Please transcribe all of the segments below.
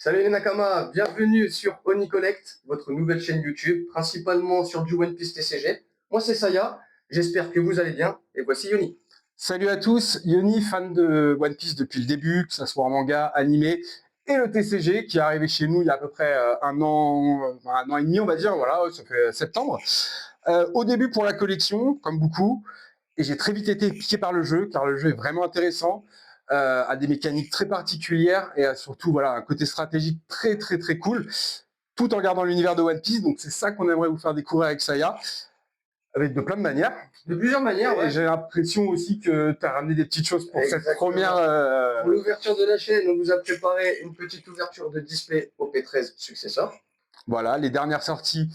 Salut les Nakama, bienvenue sur Oni Collect, votre nouvelle chaîne YouTube, principalement sur du One Piece TCG. Moi c'est Saya, j'espère que vous allez bien, et voici Yoni. Salut à tous, Yoni, fan de One Piece depuis le début, que ce soit en manga, animé, et le TCG qui est arrivé chez nous il y a à peu près un an et demi, on va dire, voilà, ça fait septembre. Au début pour la collection, comme beaucoup, et j'ai très vite été piqué par le jeu, car le jeu est vraiment intéressant, a des mécaniques très particulières, et a surtout voilà, un côté stratégique très très très cool, tout en gardant l'univers de One Piece, donc c'est ça qu'on aimerait vous faire découvrir avec Saya, avec de plein de manières. De plusieurs manières, ouais. Et j'ai l'impression aussi que tu as ramené des petites choses pour Exactement. cette première... Pour l'ouverture de la chaîne, on vous a préparé une petite ouverture de display OP13 Successor. Voilà, les dernières sorties,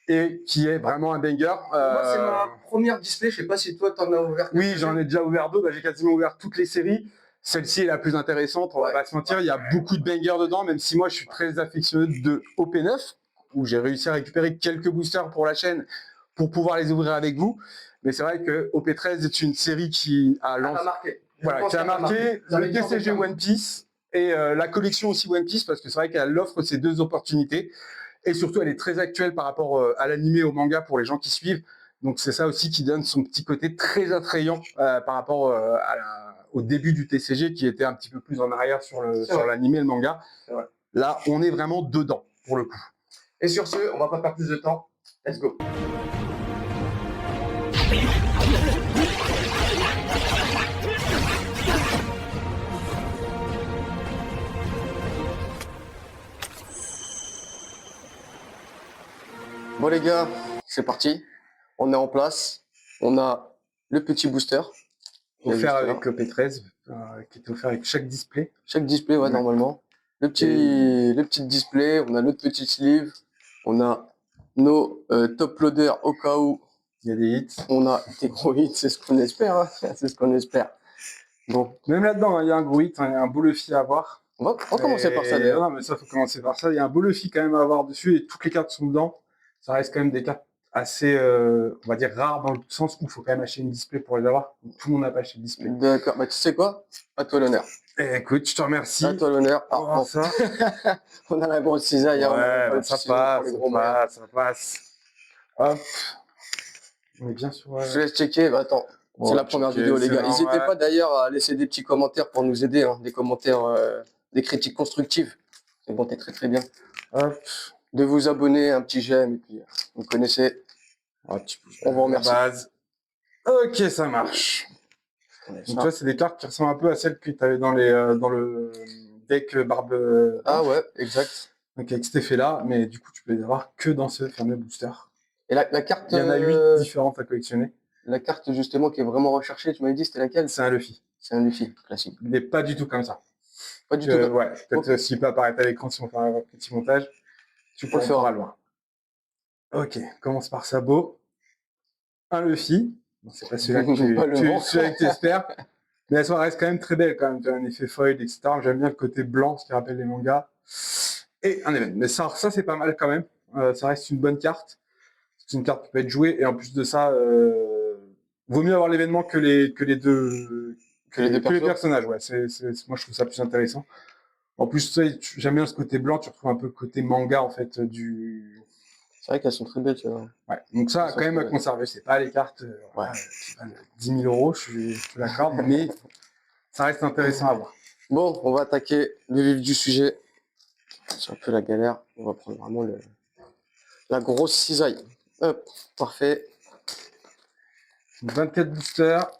et qui est vraiment un banger. Moi, c'est ma première display, je sais pas si toi, t'en as ouvert. Oui, j'en ai déjà ouvert deux, j'ai quasiment ouvert toutes les séries. Celle-ci est la plus intéressante, on va pas se mentir, il y a beaucoup de bangers dedans, même si moi je suis très affectionné de OP9, où j'ai réussi à récupérer quelques boosters pour la chaîne pour pouvoir les ouvrir avec vous. Mais c'est vrai que OP13 est une série qui a marqué. Voilà, qui a marqué le TCG One Piece et la collection aussi One Piece, parce que c'est vrai qu'elle offre ces deux opportunités. Et surtout, elle est très actuelle par rapport à l'animé, au manga pour les gens qui suivent. Donc c'est ça aussi qui donne son petit côté très attrayant par rapport au début du TCG, qui était un petit peu plus en arrière sur l'animé et le manga. Là, on est vraiment dedans, pour le coup. Et sur ce, on va pas perdre plus de temps. Let's go. Bon les gars, c'est parti. On est en place. On a le petit booster. Offert avec OP13, qui est offert avec chaque display. Chaque display, ouais, normalement. Le petit display, on a notre petit sleeve. On a nos top loaders au cas où il y a des hits. On a des gros hits, c'est ce qu'on espère. Hein. C'est ce qu'on espère. Bon. Même là-dedans, il y a un gros hit, il y a un beau Luffy à avoir. On va commencer par ça d'ailleurs. Non, mais ça, faut commencer par ça. Il y a un beau Luffy quand même à avoir dessus et toutes les cartes sont dedans. Ça reste quand même des cartes assez, on va dire, rares dans le sens où il faut quand même acheter une display pour les avoir. Tout le monde n'a pas acheté de display. D'accord. Bah, tu sais quoi? À toi l'honneur. Écoute, je te remercie. À toi l'honneur. Ah, bon. Ça. On a la grosse cisaille. Ouais, ça passe. Hop. On est bien sur... Je te laisse checker. Bah, attends. Bon, c'est la première vidéo, les gars. N'hésitez pas d'ailleurs à laisser des petits commentaires pour nous aider. Hein. Des commentaires, des critiques constructives. C'est bon, t'es très très bien. Hop. De vous abonner, un petit j'aime, et puis vous connaissez. On vous remercie. Base. Ok, ça marche. Donc tu vois, c'est des cartes qui ressemblent un peu à celles que tu avais dans le deck barbe. Ah ouais, exact. Donc avec cet effet-là, mais du coup, tu peux les avoir que dans ce fameux booster. Et la carte... Il y en a 8 différentes à collectionner. La carte justement qui est vraiment recherchée, tu m'avais dit, c'était laquelle? C'est un Luffy. C'est un Luffy, classique. Il n'est pas du tout comme ça. Pas du tout comme... Ouais, peut-être s'il peut apparaître à l'écran si on fait un petit montage. Tu peux le faire à loin. Ok, commence par ça, beau. Un Luffy. Bon, c'est pas celui-là que tu espères. Mais elle reste quand même très belle, quand même. Tu as un effet foil, etc. J'aime bien le côté blanc, ce qui rappelle les mangas. Et un événement. Mais ça c'est pas mal quand même. Ça reste une bonne carte. C'est une carte qui peut être jouée. Et en plus de ça, vaut mieux avoir l'événement que les deux personnages. Ouais. Moi, je trouve ça plus intéressant. En plus, j'aime bien ce côté blanc. Tu retrouves un peu le côté manga, en fait, du... C'est vrai qu'elles sont très belles, tu vois. Ouais, donc ça, quand même, à conserver. C'est pas les cartes qui valent 10 000 €, je te l'accorde, mais ça reste intéressant à voir. Bon, on va attaquer le vif du sujet. C'est un peu la galère. On va prendre vraiment la grosse cisaille. Hop, parfait. 24 boosters.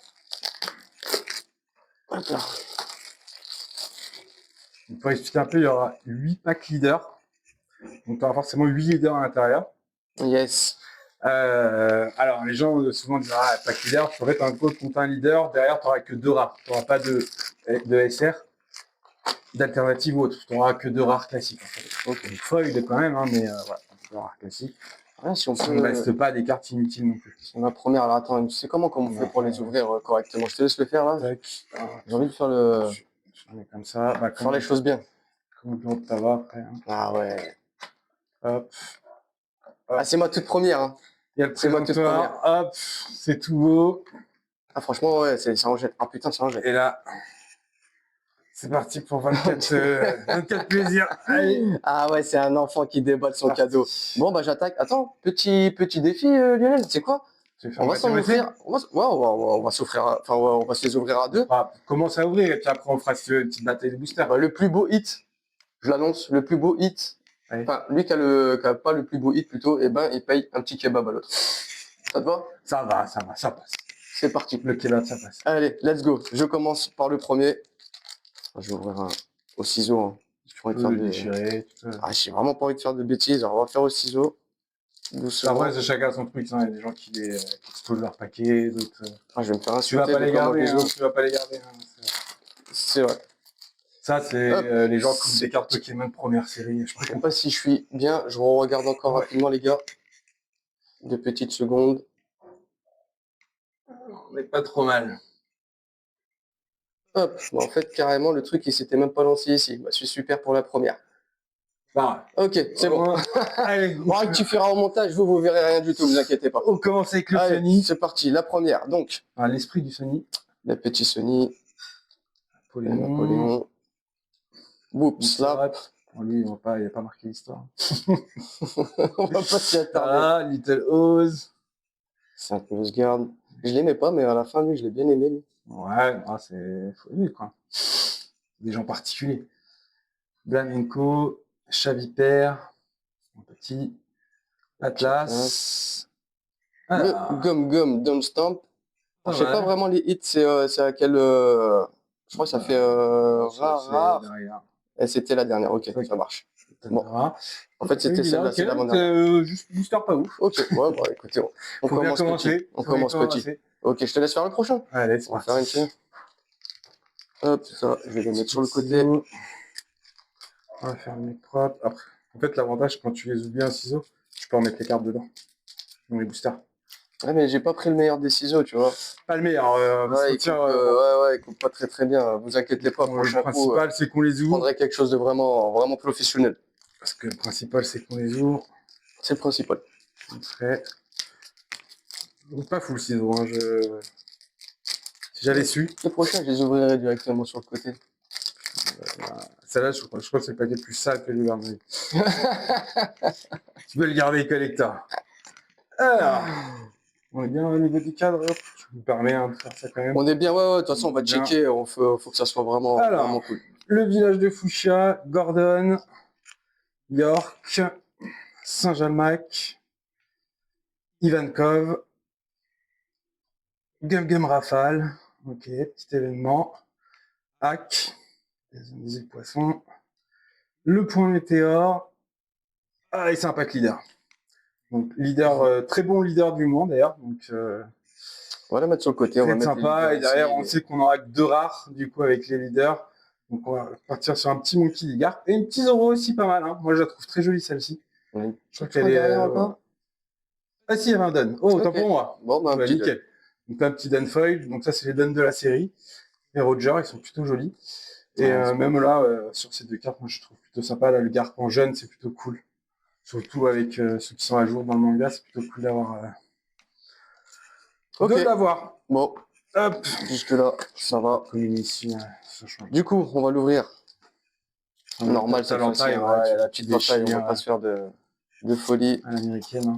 Hop là. Pour expliquer un peu, il y aura 8 packs leaders. Donc, tu auras forcément 8 leaders à l'intérieur. Yes. Alors, les gens souvent disent pack leader, tu aurais un code contre un leader, derrière, tu n'auras que 2 rares. Tu n'auras pas de SR, d'alternative ou autre. Tu n'auras que 2 rares classiques. En fait. Donc, foil quand même, hein, mais voilà, 2 rares classiques. Ouais, si on peut... ne reste pas des cartes inutiles non plus. On a première, alors attends, tu sais comment on fait pour les ouvrir correctement? Je te laisse le faire là. J'ai envie de faire le... Je mets comme ça. Faire les choses bien. Comme on peut t'avoir après. Hein. Ah ouais. Hop. Ah, c'est ma toute première. Hein. Il y a le présentoir. Hop, c'est tout beau. Ah franchement, ouais, ça en jette. Ah putain, ça en jette. Et là, C'est parti pour 24, 24 plaisirs. Allez. Ah ouais, c'est un enfant qui déballe son cadeau. Bon, bah j'attaque. Attends, petit défi, Lionel, c'est quoi? On va s'en offrir. On va s'offrir. Enfin, on va se les ouvrir à deux. Commence à ouvrir et puis après on fera une petite bataille de boosters. Bah, le plus beau hit, je l'annonce, le plus beau hit. Ouais. Enfin, lui qui a pas le plus beau hit plutôt, et ben il paye un petit kebab à l'autre. Ça te va? Ça va, ça passe. C'est parti. Le kebab, ça passe. Allez, let's go. Je commence par le premier. Je vais ouvrir au ciseau. Hein. J'ai vraiment pas envie de faire de bêtises. Alors, on va faire au ciseau. Doucement. Après, c'est chacun son truc. Il y a des gens qui explosent leur paquet, d'autres. Je vais me faire un Tu vas pas les garder. Tu vas pas les garder. C'est vrai. Ça, c'est les gens qui ont des cartes Pokémon de première série. Je sais pas si je suis bien. Je regarde encore rapidement, les gars. 2 petites secondes. On n'est pas trop mal. Hop, bah en fait, carrément, le truc, il s'était même pas lancé ici. Bah, c'est super pour la première. Bah, ok, c'est bon. Allez, bon, tu feras au montage, vous verrez rien du tout, vous inquiétez pas. On commence avec le Sony. C'est parti, la première, donc. L'esprit du Sony. Le petit Sony. Napoléon. Oups, là. Bon, lui, il n'a pas marqué l'histoire. On va pas s'y attarder. Ah, Little Oz. C'est un peu Rose Guard. Je l'aimais pas, mais à la fin, lui, je l'ai bien aimé. Lui. Ouais, c'est lui, quoi. Des gens particuliers. Blamenco, Chaviper, un petit, Atlas. Gum, Don't Stamp. Je sais pas vraiment les hits, c'est à quel. Je crois que ça fait rare. Et c'était la dernière, ok, ça marche. Bon. En fait, c'était celle-là, c'est l'avant-dernière. Juste booster pas ouf. Ok, ouais, bah écoutez, on commence petit. On commence petit. Ok, je te laisse faire le prochain. Allez, on va faire une petite. Hop, ça, je vais le mettre sur le côté. On va faire un mec propre. Après, en fait, l'avantage, quand tu les ouvres bien un ciseau, tu peux en mettre les cartes dedans. Dans les boosters. Ouais, mais j'ai pas pris le meilleur des ciseaux, tu vois. Pas le meilleur. Il coupe pas très bien. Vous inquiétez pas. Le principal, c'est qu'on les ouvre. Je prendrai quelque chose de vraiment professionnel. Parce que le principal, c'est qu'on les ouvre. C'est le principal. Après. Donc, pas full ciseau. Hein, Si j'avais su. Le prochain, je les ouvrirai directement sur le côté. Celle-là, je crois que c'est le paquet plus sale que le garder. Tu peux le garder collector. Alors, on est bien au niveau du cadre. Je vous permets de faire ça quand même. On est bien, ouais. De toute façon, on va checker. Faut que ça soit vraiment cool. Le village de Fuchsia, Gordon, York, Saint-Jalmac, Ivankov, Gum Rafale. Ok, petit événement. Hack, des îles Poissons. Le point météore. Ah, et c'est un pack leader. Donc, leader, très bon leader du monde d'ailleurs. Donc, on va la mettre sur le côté. On va mettre sympa. Et derrière, on sait qu'on aura que 2 rares du coup avec les leaders. Donc, on va partir sur un petit Monkey Ligar. Et une petite Zoro aussi pas mal. Hein. Moi, je la trouve très jolie celle-ci. Oui. Je crois qu'elle est. Ah, si, il y avait un Don. Oh, autant pour moi. Bon, bah, nickel. Donc, un petit Dan Foil. Donc, ça, c'est les Dons de la série. Les Roger, ils sont plutôt jolis. Et même là, sur ces 2 cartes, moi, je trouve plutôt sympa. Là, le Garp en jeune, c'est plutôt cool. Surtout avec ceux qui sont à jour dans le manga, c'est plutôt cool d'avoir. De l'avoir. Bon. Hop. Jusque là, ça va. Comme ici, du coup, on va l'ouvrir. Normal, ça l'entaille. La petite entaille, on va pas se faire de folie. À l'américaine. Hein.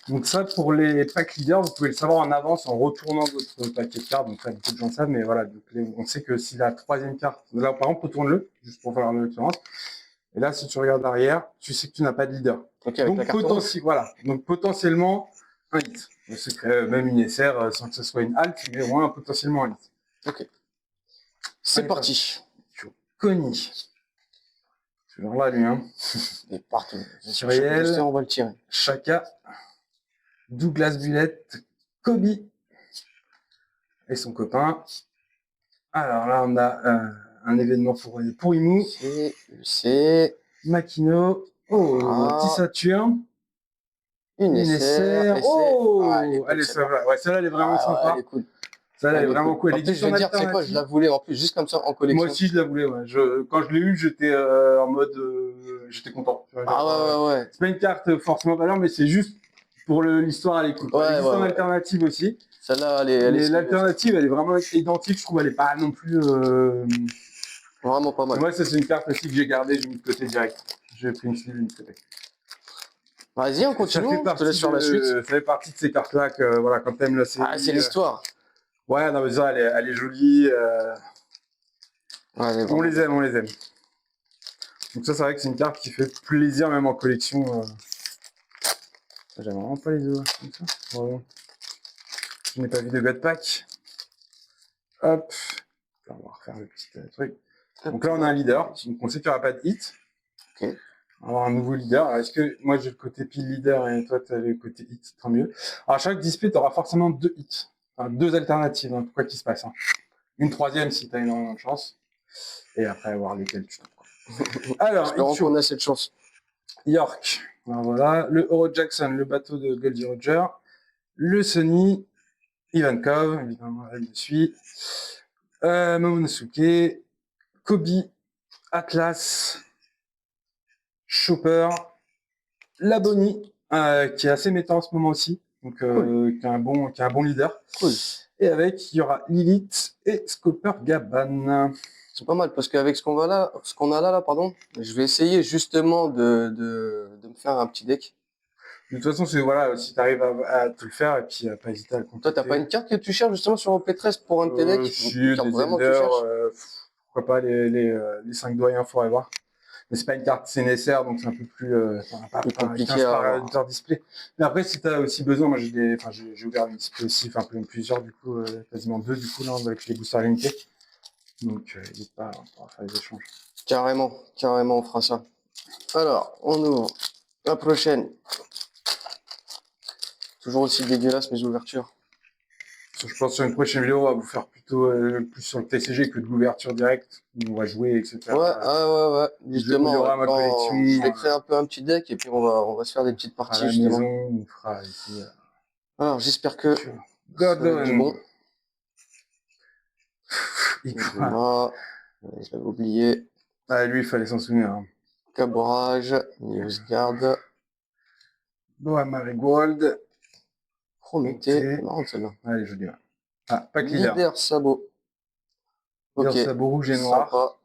Donc ça, pour les packs leaders, vous pouvez le savoir en avance en retournant votre paquet de cartes. Donc ça, beaucoup de gens savent, mais voilà, donc, on sait que si la 3e carte, là par exemple, retourne-le, juste pour faire l'expérience. Et là, si tu regardes l'arrière, tu sais que tu n'as pas de leader. Okay, donc, donc potentiellement, un hit. Le secret, même une SR, sans que ce soit une halte, mais au moins potentiellement un hit. Ok. C'est parti. Connie. Toujours là, lui. Hein. Il est partout. Suriel, on va le tirer. Chaka, Douglas Bullette, Kobe et son copain. Alors là, on a un événement pour Imu. C'est Makino. Oh, petit Saturne. Une SR. Oh, elle est sympa. Ouais, celle-là, elle est vraiment sympa. Elle est cool. Celle-là, elle est vraiment cool. En plus, je veux dire, c'est quoi, je la voulais en plus, juste comme ça, en collection. Moi aussi, je la voulais, ouais. Quand je l'ai eu, j'étais en mode... j'étais content. Ouais. C'est pas une carte forcément valeur, mais c'est juste pour l'histoire, elle est cool. Elle existe en alternative aussi. Celle-là, elle est l'alternative, elle est vraiment identique. Je trouve elle est pas non plus. Vraiment pas mal. Moi, ça, c'est une carte aussi que j'ai gardée, j'ai mis de côté direct. J'ai pris une sleeve, mis de côté. Vas-y, on continue, je te laisse sur la suite. Ça fait partie de ces cartes-là que, voilà, quand t'aimes la série. Ah, c'est l'histoire. Ouais, non, mais ça, elle est jolie. Ouais, on les aime. Donc ça, c'est vrai que c'est une carte qui fait plaisir, même en collection. J'aime vraiment pas les deux, comme ça. Vraiment. Je n'ai pas vu de God Pack. Hop. On va refaire le petit truc. Donc là, on a un leader. Donc on sait qu'il n'y aura pas de hit. Ok. On va avoir un nouveau leader. Alors, est-ce que moi, j'ai le côté pile leader et toi, tu as le côté hit, tant mieux. Alors, à chaque display, tu auras forcément 2 hits. Enfin, 2 alternatives, hein, quoi qu'il se passe. Hein. Une troisième si tu as énormément de chance. Et après, voir lesquelles tu tombes. Alors, on a cette chance. York. Alors, voilà. Le Oro Jackson, le bateau de Goldie Roger. Le Sony. Ivankov, évidemment, elle me suit. Momonosuke. Kobe. Atlas. Chopper. La Bonnie, qui est assez méta en ce moment aussi, donc cool. qui est un bon leader. Cool. Et avec, il y aura Lilith et Scopper Gaban. C'est pas mal parce qu'avec ce qu'on a là, pardon, je vais essayer justement de me faire un petit deck. De toute façon, c'est voilà, si tu arrives à te le faire et puis pas hésiter à le contacter. Toi, t'as pas une carte que tu cherches justement sur OP13 pour un de tes decks? Si, des Ender, pourquoi pas les 5 doyens Forever. Mais c'est pas une carte CNSR, donc c'est un peu plus compliqué à display. Mais après, si tu as aussi besoin, moi j'ai ouvert un display aussi, enfin plusieurs du coup, quasiment 2 du coup là avec les boosters limités. Donc n'hésite pas à faire les échanges. Carrément, on fera ça. Alors, on ouvre la prochaine. Toujours aussi dégueulasse mes ouvertures. Je pense que sur une prochaine vidéo, on va vous faire plutôt plus sur le TCG que de l'ouverture directe, où on va jouer, etc. Ouais. Justement, ma collection. Je vais créer un peu un petit deck et puis on va se faire des petites parties. À la maison, on fera ici. Alors, j'espère que Gordon. Bon. Je l'avais oublié. Ah, lui, il fallait s'en souvenir. Hein. Caborage, Newsguard. Boa Marigold. Prométhée. Marrant celle-là. Allez, je dis. Ah, pas que leader sabot. Ok. Leader sabot rouge et noir. Sympa.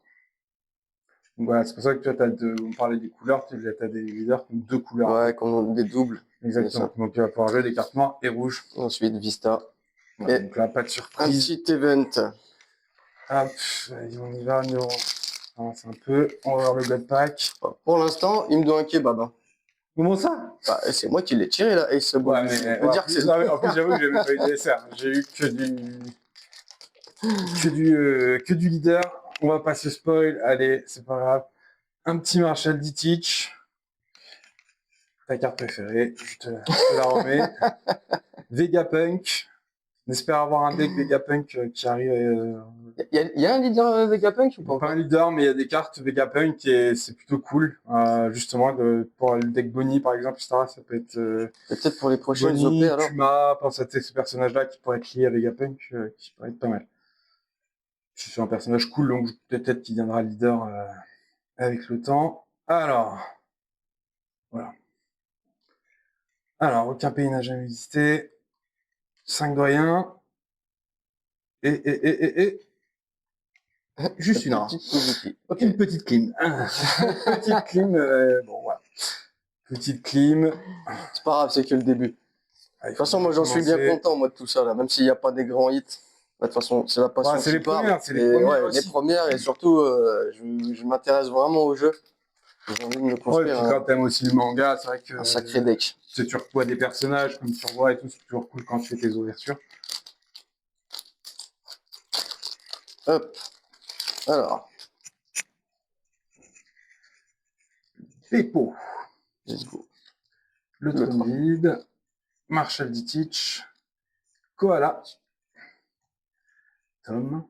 Donc voilà, c'est pour ça que tu on parlait des couleurs, tu as des leaders comme 2 couleurs. Ouais, comme des doubles. Exactement. Donc tu vas pouvoir jouer des cartes noires et rouges. Ensuite, Vista. Ouais, donc là, pas de surprise. Un petit event. Hop, on y va, on avance un peu. On va voir le God Pack. Pour l'instant, il me doit un kebab. Hein. Comment ça? Bah, c'est moi qui l'ai tiré là. Ace Sabot. Ouais, mais dire que c'est en plus, j'avoue que j'ai même pas eu de DSR. J'ai eu que du leader. On va pas se spoil. Allez, c'est pas grave. Un petit Marshall D-Teach. Ta carte préférée. Je te la remets. Vegapunk. J'espère avoir un deck Vegapunk qui arrive. Il y a un leader Vegapunk ou pas un leader, mais il y a des cartes Vegapunk et c'est plutôt cool. Justement, pour le deck Bonnie par exemple, etc. Ça peut être. Peut-être pour les prochaines Bonnie, OP alors. Kuma, pense à ces personnages-là qui pourraient être liés à Vegapunk, qui pourraient être pas mal. Je suis un personnage cool, donc peut-être qu'il deviendra leader avec le temps. Alors. Voilà. Alors, aucun pays n'a jamais existé. 5 doyens. Et juste une rare. Okay. Une petite clim. Petite clim, bon voilà. Petite clim. C'est pas grave, c'est que le début. De toute façon, moi j'en suis bien content moi de tout ça là, même s'il n'y a pas des grands hits. De toute façon, c'est la passion qui parle. Les premières et surtout, je m'intéresse vraiment au jeu. J'ai envie de me construire. Ouais, puis quand t'aimes aussi le manga, c'est vrai que un sacré deck. Tu revois des personnages comme tu revois et tout, c'est toujours cool quand tu fais tes ouvertures. Hop. Alors. Peppo. Let's go. Le Tronvide. Marshall D-Teach. Koala. Tom.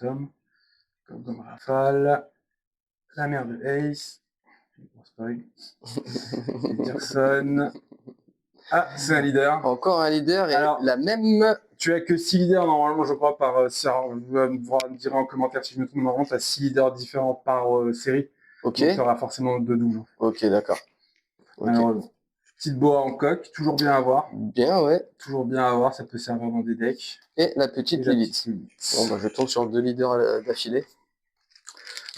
Comme Rafale. La mère de Ace. Peterson. Ah, c'est un leader. Encore un leader et alors, la même. Tu as que 6 leaders normalement, je crois, par série. Vous me direz en commentaire si je me trompe. Normalement, tu as 6 leaders différents par série. Ok. Donc, tu auras forcément 2 doubles. Ok, d'accord. Okay. Petite boa en coque, toujours bien à voir. Bien, ouais. Toujours bien à voir, ça peut servir dans des decks. Et la petite Lilith. Bon, bah, je tombe sur 2 leaders d'affilée.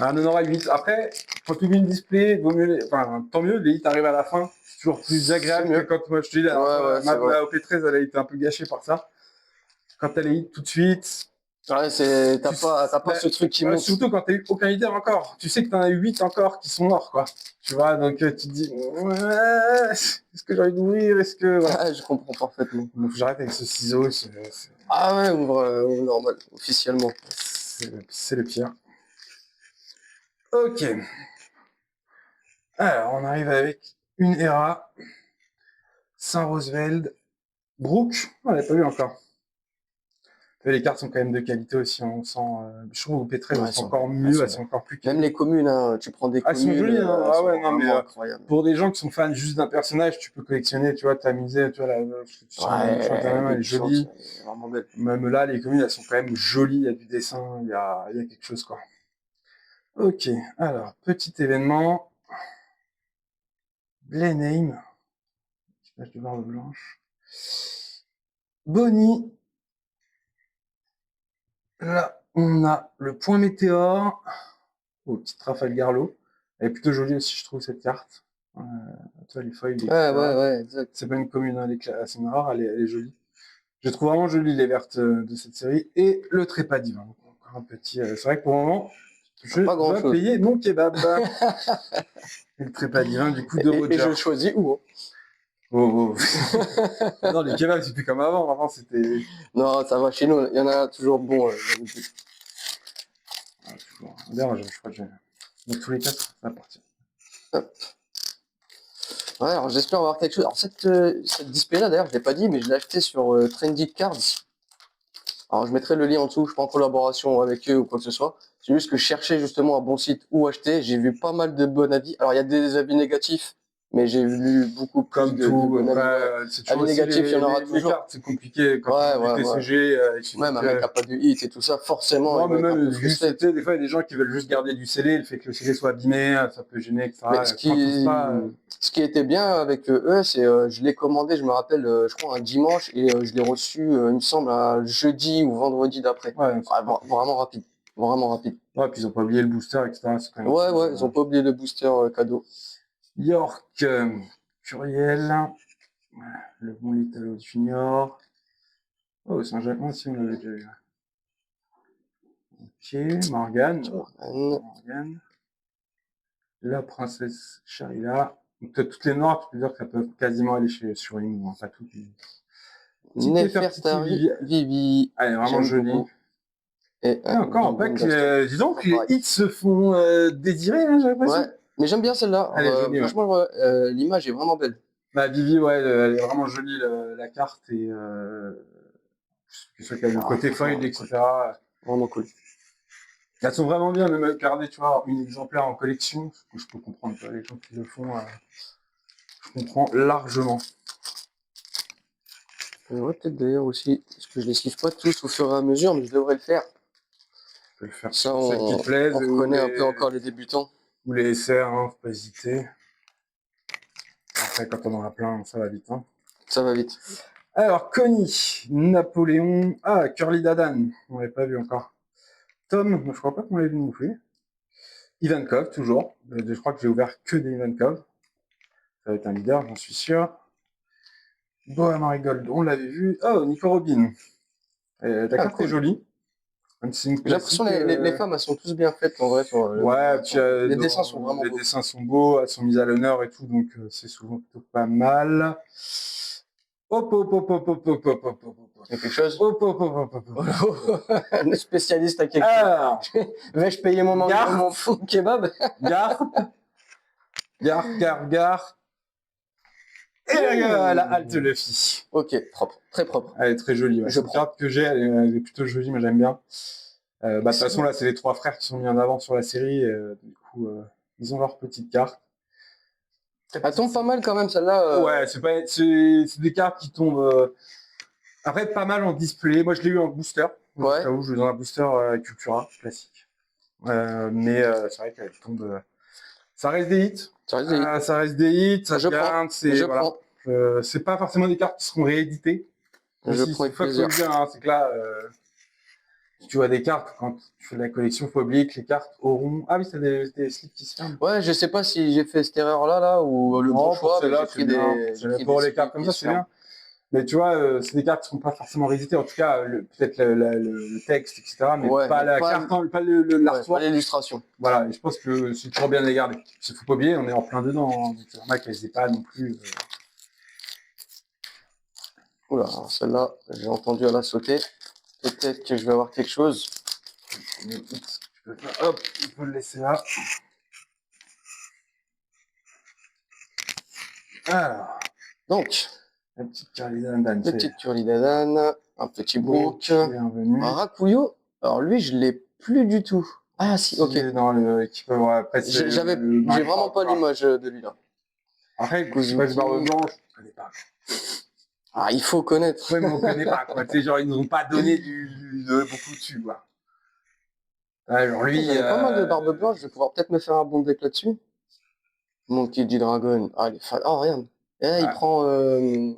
Un Honora 8. Après, quand tu vis une display, vaut mieux, enfin, tant mieux, l'élite arrive à la fin. C'est toujours plus agréable que quand moi je te dis, ma OP13, elle a été un peu gâchée par ça. Quand t'as l'élite tout de suite. Ouais, t'as pas ce truc qui monte. Surtout quand t'as eu aucun leader encore. Tu sais que t'en as eu 8 encore qui sont morts, quoi. Tu vois, donc tu te dis, ouais, est-ce que j'ai envie d'ouvrir? Est-ce que. Voilà. Ouais, je comprends parfaitement. Donc faut que j'arrête avec ce ciseau. Ah ouais, ouvre normal, officiellement. C'est le pire. Ok. Alors, on arrive avec une Hera, Saint-Roseveld, Brooke, on l'a pas vu encore. Les cartes sont quand même de qualité aussi, on sent. Je trouve que P13 elles sont encore mieux, elles sont encore plus. Même les communes, hein, tu prends des communes. Elles sont jolies, hein. Ah ouais, non, mais incroyable. pour des gens qui sont fans juste d'un personnage, tu peux collectionner, tu vois, t'amuser, tu vois, elle est jolie. C'est vraiment belle. Même là, les communes, elles sont quand même jolies, il y a du dessin, il y a quelque chose, quoi. Ok, alors, petit événement. Blenheim. Je de barbe blanche. Bonnie. Là, on a le point météore. Oh, petite Trafalgar Law. Elle est plutôt jolie aussi, je trouve, cette carte. Tu vois, les feuilles. Ouais, exact. C'est pas une commune, hein, elle est assez rare, elle est jolie. Je trouve vraiment jolie les vertes de cette série. Et le trépas divin. Encore un petit. C'est vrai que pour le moment, je dois payer mon kebab. Et le trépas divin, du coup, de Roger. Et je choisis où, hein. Oh. Non, les kebabs, c'est plus comme avant. Avant, c'était. Non, ça va chez nous. Il y en a toujours bon. D'ailleurs, je crois que j'ai. Dans tous les cas, ça va partir. Hop. Ouais, alors j'espère avoir quelque chose. Alors cette display là, d'ailleurs, je l'ai pas dit, mais je l'ai acheté sur Trendy Cards. Alors je mettrai le lien en dessous. Je suis pas en collaboration avec eux ou quoi que ce soit. C'est juste que je cherchais justement un bon site où acheter. J'ai vu pas mal de bons avis. Alors il y a des avis négatifs, mais j'ai lu beaucoup plus comme de tout. Avis négatifs, il y en aura toujours. C'est compliqué quand on est TCG. Même un mec qui a pas de hit et tout ça, forcément. Non, mais même juste, des fois, il y a des gens qui veulent juste garder du scellé. Le fait que le scellé soit abîmé, ça peut gêner, etc. Mais ce qui était bien avec eux, c'est je l'ai commandé, je me rappelle, je crois un dimanche et je l'ai reçu, il me semble, un jeudi ou vendredi d'après. Ouais, vraiment rapide. Vraiment rapide. Ouais, puis ils ont pas oublié le booster, etc. Quand même ils ont pas oublié le booster cadeau. York, Curiel, le bon Litalo Junior. Oh, Saint-Germain, si on l'avait déjà eu. Ok, Morgane. La princesse Sharila. Donc, toutes les noires, tu peux dire que ça peut quasiment aller sur une ou enfin toutes. Nefertari, Vivi. Elle est vraiment jolie. Et encore un pack, dis donc, les hits se font désirer, hein, j'ai l'impression. Ouais, mais j'aime bien celle-là. Elle est jolie, franchement, l'image est vraiment belle. Bah, Vivi, ouais, elle est vraiment jolie, la carte, et c'est le côté feuille, etc. Vraiment cool. Elles sont vraiment bien, même garder, tu vois, une exemplaire en collection, je peux comprendre, les gens qui le font, je comprends largement. Ouais, peut-être d'ailleurs aussi, parce que je les kiffe pas tous au fur et à mesure, mais je devrais le faire. Je peux le faire. Ça, on reconnaît un peu encore les débutants. Ou les SR, hein, faut pas hésiter. Après, quand on en a plein, ça va vite. Hein. Ça va vite. Alors, Connie, Napoléon, Curly Dadan, on l'avait pas vu encore. Tom, je crois pas qu'on l'ait vu non plus. Ivankov, toujours. Je crois que j'ai ouvert que des Ivankov. Ça va être un leader, j'en suis sûr. Boa Marigold, on l'avait vu. Oh, Nico Robin. La carte est jolie. J'ai l'impression que les femmes, elles sont tous bien faites en vrai. Les dessins sont vraiment beaux. Les dessins sont beaux, elles sont mises à l'honneur et tout, donc c'est souvent plutôt pas mal. Hop. Il y a quelque chose. Hop. Le spécialiste à quelque chose. Vais-je payer mon kebab? Gare. Et la halte Luffy. Ok, propre, très propre. Elle est très jolie. Ouais. Cette carte que j'ai, elle est plutôt jolie, moi j'aime bien. De toute façon, là, c'est les 3 frères qui sont mis en avant sur la série. Du coup, ils ont leur petite carte. Elle tombe pas mal quand même, celle-là. Ouais, c'est des cartes qui tombent. Après, pas mal en display. Moi, je l'ai eu en booster. Ouais. J'avoue, je l'ai dans un booster Cultura, classique. Mais c'est vrai qu'elle tombe. Ça reste des hits. Ça reste des hits. Ça je gagne. prends. C'est pas forcément des cartes qui seront rééditées. Je prends avec plaisir. Hein, c'est que là, si tu vois des cartes, quand tu fais de la collection, faut oublier que les cartes auront... Ah oui, c'est des slips qui se ferment. Ouais, je sais pas si j'ai fait cette erreur-là, ou le bon choix, mais j'ai pris des... Pour les cartes comme ça, c'est bien. Mais tu vois, c'est des cartes qui ne sont pas forcément rééditées. En tout cas, peut-être le texte, etc. Mais pas la carte, pas l'artwork. Pas l'illustration. Voilà, et je pense que c'est toujours bien de les garder. Il ne faut pas oublier, on est en plein dedans. Hein, donc c'est normal qu'elles n'aient pas non plus... Oula, celle-là, j'ai entendu à la sauter. Peut-être que je vais avoir quelque chose. Hop, on peut le laisser là. Alors, donc, la petite Curly-Dan. Petite Curly-Dan, un petit book. Bienvenue. Un Rakuyo. Alors lui, je l'ai plus du tout. Ah si, ok. Dans le j'ai vraiment pas l'image de lui là. Après, Kuzuki, Barbe Blanche, je connais pas. Ah, il faut connaître. Ouais, mais on connaît pas, quoi. Tu sais, genre, ils nous ont pas donné beaucoup dessus, quoi. Ouais, genre lui. J'avais pas mal de Barbe Blanche, je vais pouvoir peut-être me faire un bon deck là-dessus. Monkey D. Dragon. Ah, il est fan. Oh, regarde. Et là, il prend. Une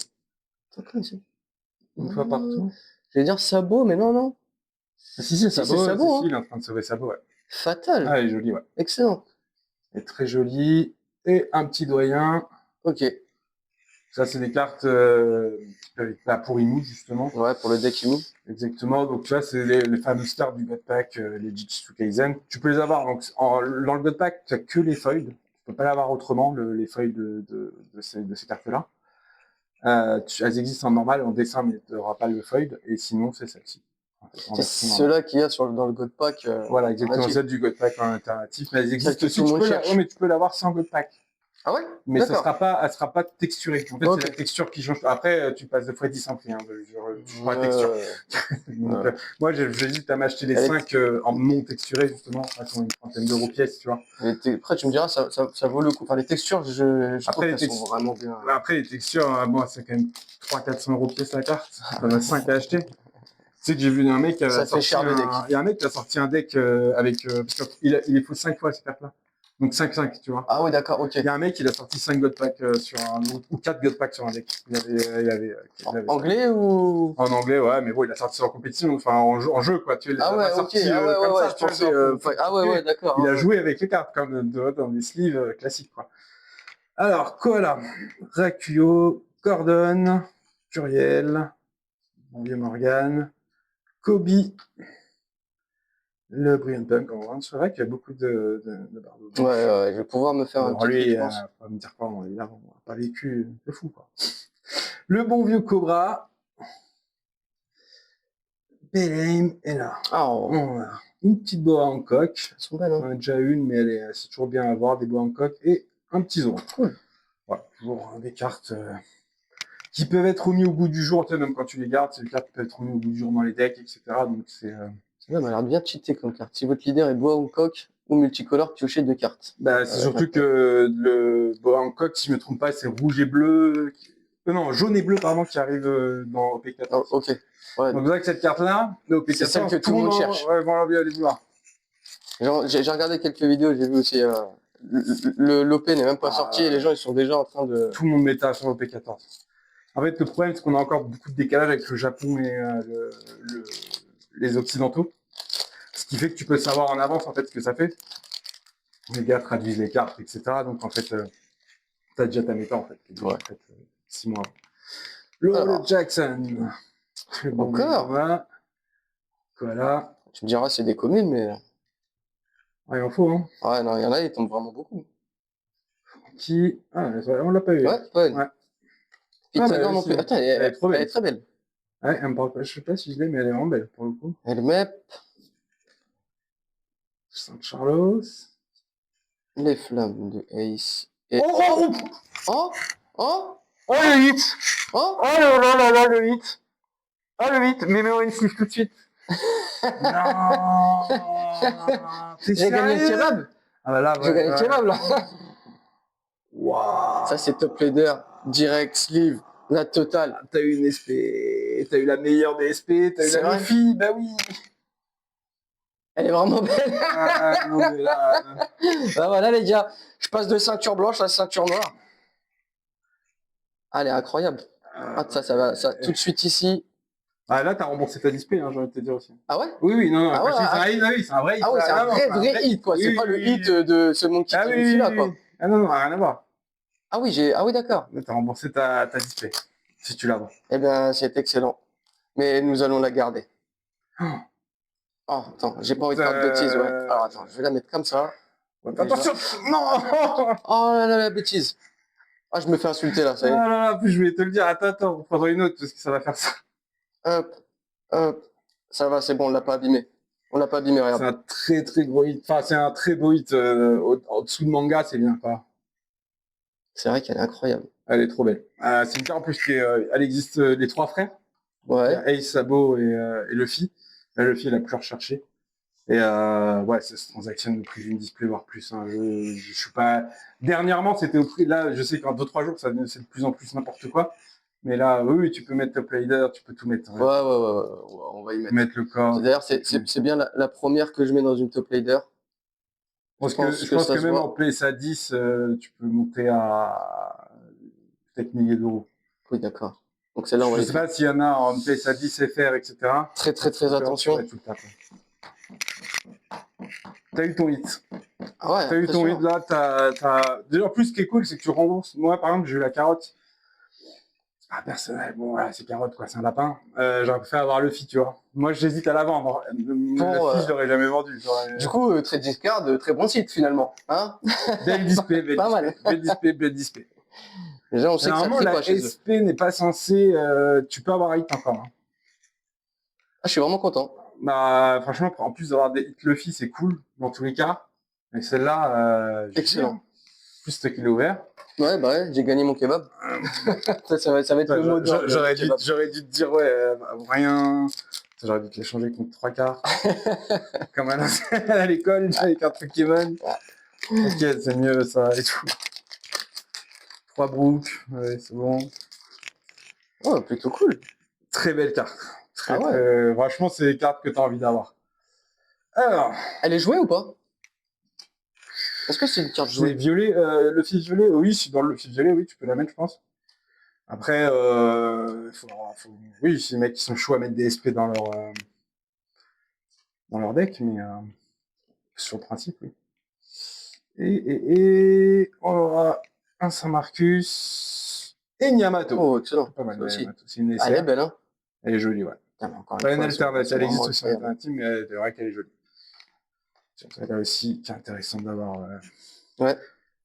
fois partout. Je vais dire Sabot, mais non. Ah, si, c'est Sabot. Sabot, hein. Il est en train de sauver Sabot, ouais. Fatal. Ah, elle est jolie, ouais. Excellent. Elle est très jolie. Et un petit doyen. Ok. Ça, c'est des cartes pour Inu, justement. Ouais, pour le deck Inu. Exactement. Donc, tu vois, c'est les fameuses cartes du God Pack, les Jitsu Kaisen. Tu peux les avoir. Donc, dans le God Pack, tu n'as que les foils. Tu peux pas l'avoir autrement, les foils de ces cartes-là. Elles existent en normal, en dessin, mais tu n'auras pas le foil. Et sinon, c'est celle-ci. C'est ceux-là qu'il y a dans le God Pack. Voilà, exactement. Celle du God Pack en alternatif. Mais elles existent aussi. Mais tu peux l'avoir sans God Pack. Ah ouais? Mais elle sera pas texturée. En fait, c'est la texture qui change. Après, tu passes 2x10 en prix. Hein, je prends la texture. Donc, moi, j'hésite à m'acheter les 5 en non texturés, justement. Elles sont une trentaine d'euros pièce, tu vois. Après, tu me diras, ça vaut le coup. Enfin, les textures, je trouve qu'elles sont vraiment bien. Après, les textures, bon, c'est quand même 300-400 euros pièce la carte. T'en as 5 à acheter. Tu sais que j'ai vu un mec. Ça fait cher le deck. Il y a un mec qui a sorti un deck avec. Parce qu'il faut 5 fois cette carte-là. Donc 5-5, tu vois. Ah oui, d'accord, ok. Il y a un mec, il a sorti 5 God Pack sur un ou 4 God Pack sur un deck. Il avait anglais ou en anglais, ouais, mais bon, il a sorti ça en compétition, enfin en jeu, quoi. Tu ah ouais, ok, ouais, d'accord. Il a joué avec les cartes comme dans des sleeves classiques, quoi. Alors, Koala, Rakuyo, Gordon, Turiel, mon vieux Morgan, Kobe, le Brian Punk, c'est vrai qu'il y a beaucoup de barbeaux. Ouais, je vais pouvoir me faire un petit lui, pas me dire quoi, on n'a pas vécu de fou, quoi. Le bon vieux Cobra, Belém est là. On a une petite boa en coque. Elles sont belles, hein. On en a déjà une, mais c'est toujours bien à avoir, des bois en coque et un petit Zoro. Cool. Voilà, toujours des cartes qui peuvent être remis au goût du jour, tu sais, même quand tu les gardes, c'est des cartes qui peuvent être remis au goût du jour dans les decks, etc. Donc c'est. Ça m'a l'air bien cheaté comme carte. Si votre leader est bois ou coque ou multicolore, piochez 2 cartes. Bah, c'est surtout que le boa en coque, si je ne me trompe pas, c'est rouge et bleu. Non, jaune et bleu, pardon, qui arrive dans OP14. Oh, ok. Ouais. Donc, vous voyez que cette carte-là, c'est celle que tout le monde cherche. Ouais, voilà, bien aller voir. J'ai regardé quelques vidéos, j'ai vu aussi. L'OP n'est même pas sorti et les gens ils sont déjà en train de. Tout le monde met ça sur OP14. En fait, le problème, c'est qu'on a encore beaucoup de décalage avec le Japon et les Occidentaux. Ce qui fait que tu peux savoir en avance, en fait, ce que ça fait. Les gars traduisent les cartes, etc. Donc, en fait, tu as déjà ta méta, en fait. Ouais. En fait 6 mois. Le Jackson. Encore voilà. Tu me diras, c'est des communes, mais. Ouais, il en faut, hein. Ouais, non, il y en a, ils tombent vraiment beaucoup. Qui. Ah, on l'a pas eu. Ouais, pas une. Ouais. Pythagore non plus. Attends, elle est très belle. Ouais, elle me parle pas. Je sais pas si je l'ai, mais elle est vraiment belle, pour le coup. Elle met. Saint Carlos. Les flammes de Ace. Et... Oh le 8. Oh là, le 8. Oh le 8, mais mets-moi une sleeve tout de suite. Non. J'ai gagné le kebab. Ah bah là, j'ai gagné le kebab là. Waouh. Ça c'est top leader, direct, sleeve, la totale. T'as eu une SP, t'as eu la meilleure des SP, t'as eu la fille, bah oui. Elle est vraiment belle. Non, mais là... Bah voilà les gars, je passe de ceinture blanche à ceinture noire. Ah, elle est incroyable. Ah, ça va, ça, tout de suite ici. Ah, là, t'as remboursé ta display, hein, j'ai envie de te dire aussi. Ah ouais? Oui, non, Ah ouais, c'est un vrai hit. ah ouais, c'est un vrai hit, quoi. C'est pas le hit de ce Monkey Ah King oui, là, quoi. Ah non, rien à voir. Ah oui, d'accord. Là, t'as remboursé ta display, si tu la vends. Eh bien, c'est excellent. Mais nous allons la garder. Oh, attends, j'ai pas envie de faire de bêtises, ouais. Alors, attends, je vais la mettre comme ça. Ouais, attention! Non! Oh là là, la bêtise. Ah, je me fais insulter, là, ça y est. Ah là là, plus je voulais te le dire. Attends, on prendra une autre, parce que ça va faire ça. Hop, hop. Ça va, c'est bon, on l'a pas abîmé. On l'a pas abîmé, C'est regarde. un très gros hit. Enfin, c'est un très beau hit. En dessous de manga, c'est bien, quoi. C'est vrai qu'elle est incroyable. Elle est trop belle. C'est une carte en plus qui elle existe les 3 frères. Ouais. Il y a Ace, Sabo et Luffy. Là, Luffy est la plus recherchée. Et ouais, ça se transactionne au prix d'une display, voire plus. Hein. Je suis pas. Dernièrement, c'était au prix. Là, je sais qu'en 2-3 jours, c'est de plus en plus n'importe quoi. Mais là, oui, tu peux mettre Top Rider, tu peux tout mettre. Ouais, on va y mettre. Mettre le corps. D'ailleurs, c'est bien la première que je mets dans une top leader. Je pense que même en PSA 10, tu peux monter à peut-être milliers d'euros. Oui, d'accord. Donc celle-là, on va Je sais pas s'il y en a en PSA 10 FR, etc. Très attention. T'as eu ton hit. Ah ouais, t'as eu ton hit là, Déjà, en plus, ce qui est cool, c'est que tu rembourses. Moi, par exemple, j'ai eu la carotte. Ah, personnel, bon, voilà, c'est carotte, quoi, c'est un lapin. J'aurais préféré avoir le Luffy, tu vois. Moi, j'hésite à la vendre. Le Luffy, je l'aurais jamais vendu. Du coup, très discard, très bon site, finalement. Hein? Belle display, pas mal. Belle display. Déjà, on sait que ça normalement, la SP n'est pas censée... tu peux avoir hit encore. Hein. Ah, je suis vraiment content. Bah, franchement, en plus d'avoir des hits Luffy, c'est cool, dans tous les cas. Mais celle-là... excellent. Plus ce qu'il est ouvert. Ouais, bah ouais, j'ai gagné mon kebab. ça va être le mot d'ordre. J'aurais dû te dire, ouais, rien. J'aurais dû te l'échanger contre 3 quarts. Comme à l'école, avec un truc Kevin. Ok, c'est mieux ça et tout. 3 Brook, ouais, c'est bon. Oh, plutôt cool. Très belle carte. Franchement, c'est les cartes que tu as envie d'avoir. Alors. Elle est jouée ou pas? Est-ce que c'est une carte jouée? C'est violet, le fils violet, oui, dans le fils violet, oui, tu peux la mettre, je pense. Après, oui, c'est les mecs qui sont chauds à mettre des SP dans leur deck, mais sur le principe, oui. Et on aura un Saint-Marcus et une Yamato. Oh, excellent. Pas mal, aussi. C'est une elle est belle, hein? Elle est jolie, ouais. Pas une alternative, elle existe aussi en alternative, mais c'est vrai qu'elle est jolie. C'est là aussi qui est intéressant d'avoir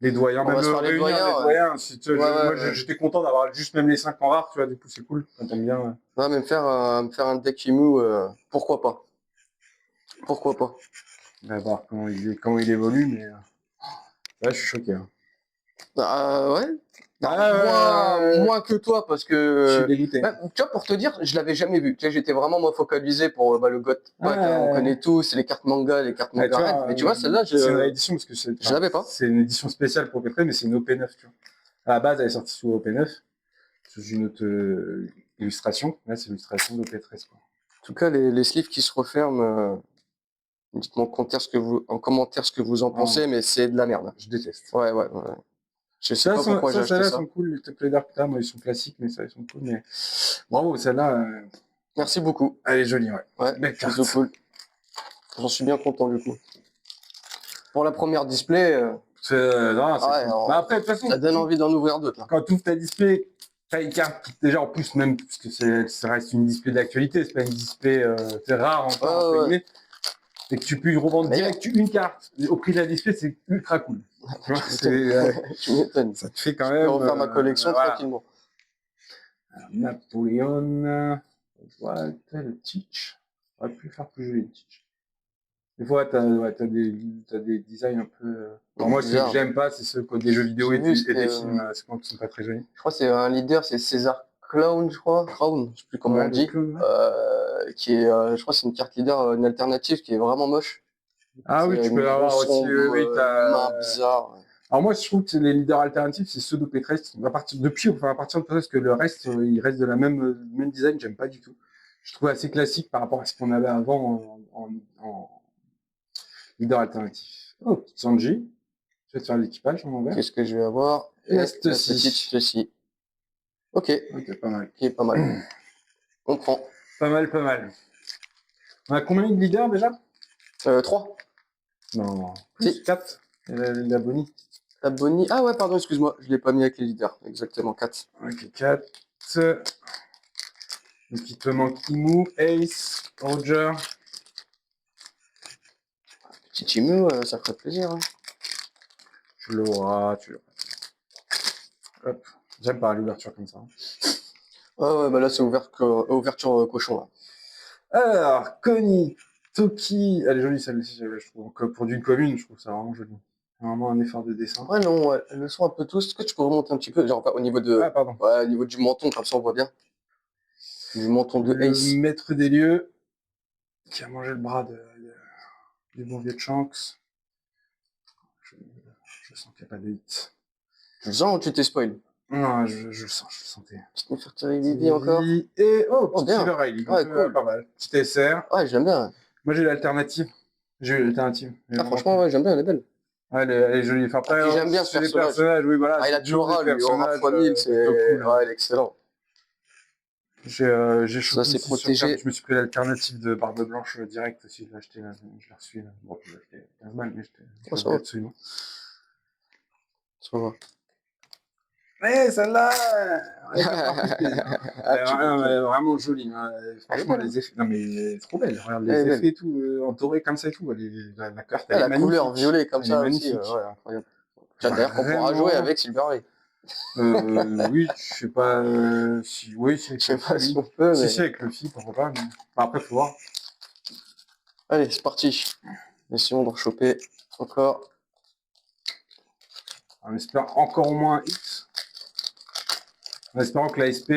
les doyens. On va se faire les doyens. Moi, j'étais content d'avoir juste même les 5 en rare, tu vois, du coup, c'est cool. T'aimes bien. Ouais, mais me faire un deck Imu, pourquoi pas? Pourquoi pas? On va voir comment il évolue, mais là, je suis choqué. Hein. Ouais. Moins que toi, parce que... Je suis dégoûté. Tu vois, pour te dire, je l'avais jamais vu. Tu vois, j'étais vraiment moi focalisé pour le GOT. On connaît tous, les cartes manga, les cartes manga. Mais tu vois, celle-là, c'est une réédition, parce que je l'avais pas. C'est une édition spéciale pour OP13, mais c'est une OP9, tu vois. À la base, elle est sortie sous OP9, sous une autre illustration. Là, c'est l'illustration d'OP13, quoi. En tout cas, les sleeves qui se referment, dites-moi en commentaire ce que vous en pensez, mais c'est de la merde. Je déteste. Ouais. Je sais pas pourquoi j'ai acheté ça. Celles-là sont cool, les top leaders que t'as, moi ils sont classiques, mais ça ils sont cool. Mais bravo, celle-là. Merci beaucoup. Elle est jolie, ouais. Ouais, plutôt cool. J'en suis bien content du coup. Pour la première display. C'est cool. Bah après, de toute façon, ça donne envie d'en ouvrir d'autres. Quand tu ouvres ta display, t'as une carte déjà en plus même parce que ça reste une display d'actualité, c'est pas une display c'est rare encore entre guillemets. Et que tu peux revendre direct une carte au prix de la display, c'est ultra cool. Tu m'étonnes. Ça te fait quand même. Je peux refaire ma collection tranquillement. Napoléon, voilà, le Teach. On aurait pu faire plus joli le Teach. Des fois, t'as des designs un peu. Alors moi, ce que j'aime pas, c'est ceux des jeux vidéo et des films, c'est quand ils sont pas très jolis. Je crois que c'est un leader, c'est César Clown, je crois. Crown, je sais plus comment on dit. Qui est, je crois que c'est une carte leader, une alternative qui est vraiment moche. Ah oui, tu peux l'avoir aussi. Oui, t'as. Bizarre. Alors moi, je trouve que les leaders alternatifs, c'est ceux d'OP13. À partir de parce que le reste, il reste de la même design, j'aime pas du tout. Je trouve assez classique par rapport à ce qu'on avait avant en leader alternatif. Oh, petite Sanji. Je vais te faire l'équipage en envers. Qu'est-ce que je vais avoir? Et ceci. Ok. Ok, pas mal. Ok, pas mal. On prend. Pas mal, pas mal. On a combien de leaders déjà? 3. Non, plus Si. 4. La Bonnie. La Bonnie. Ah ouais, pardon, excuse-moi. Je l'ai pas mis avec les leaders. Exactement, 4. Ok, 4. Donc il te manque Imu, Ace, Roger. Petit Timu, ça ferait plaisir. Hein. Tu l'auras, tu l'auras. Hop. J'aime pas l'ouverture comme ça. Ah ouais, bah là, c'est ouverture cochon. Là. Alors, Connie, Toki. Elle est jolie celle-ci, je trouve. Donc, pour d'une commune, je trouve ça vraiment joli. Vraiment un effort de dessin. Ouais, non, ouais, elles le sont un peu tous. Est-ce que tu peux remonter un petit peu, genre au niveau Ah, pardon. ouais, au niveau du menton, comme ça on voit bien. Du menton de Le Ace. maître des lieux qui a mangé le bras du bon vieux Shanks. Je sens qu'il n'y a pas de hit. Tu le sens ou tu t'es spoil? Non, je le sens, je le sentais. Petite Nefertari Vivi encore. Et Oh, petite bien. Silver Riley. Ouais, Donc, cool. pas mal. Petit SR. Ouais, j'aime bien. Moi, j'ai l'alternative. J'ai eu l'alternative. Ah, franchement, ouais, j'aime bien, elle est belle. Ouais, elle est jolie. Enfin, après, Puis j'aime bien ce c'est les personnage. personnages, oui, voilà. Ah, il C'est a le de duo des l'aura, lui. Aura personnages, fois 1000, c'est. plutôt cool. Ouais, il est excellent. J'ai Ça, chopé c'est aussi sur carte. protégé. Je me suis pris l'alternative de Barbe Blanche direct aussi. Je l'ai acheté, là. Je l'ai reçu. Là. Bon, je l'ai acheté 15 balles, mais je Oh, l'ai ça va. absolument. Ça va. Mais celle-là, elle est Ah, vraiment jolie. Hein. elle est Franchement, belle. Hein. les effets. Non, mais elle est trop belle. Regarde Elle les est belle. effets et tout, entourés comme ça et tout. La carte, Ah, elle est la couleur magnifique. violet comme Elle est ça aussi, magnifique. ouais, incroyable. D'ailleurs, qu'on pourra jouer Vraiment. avec Silver Ray. Oui, je sais pas si. Oui, c'est Je sais avec pas Luffy, si oui. on peut, Si, mais. si, avec Luffy, pourquoi pas. Mais... Enfin, après, faut voir. Allez, c'est parti. Essayons d'en choper encore. On espère encore au moins un X. En espérant que la SP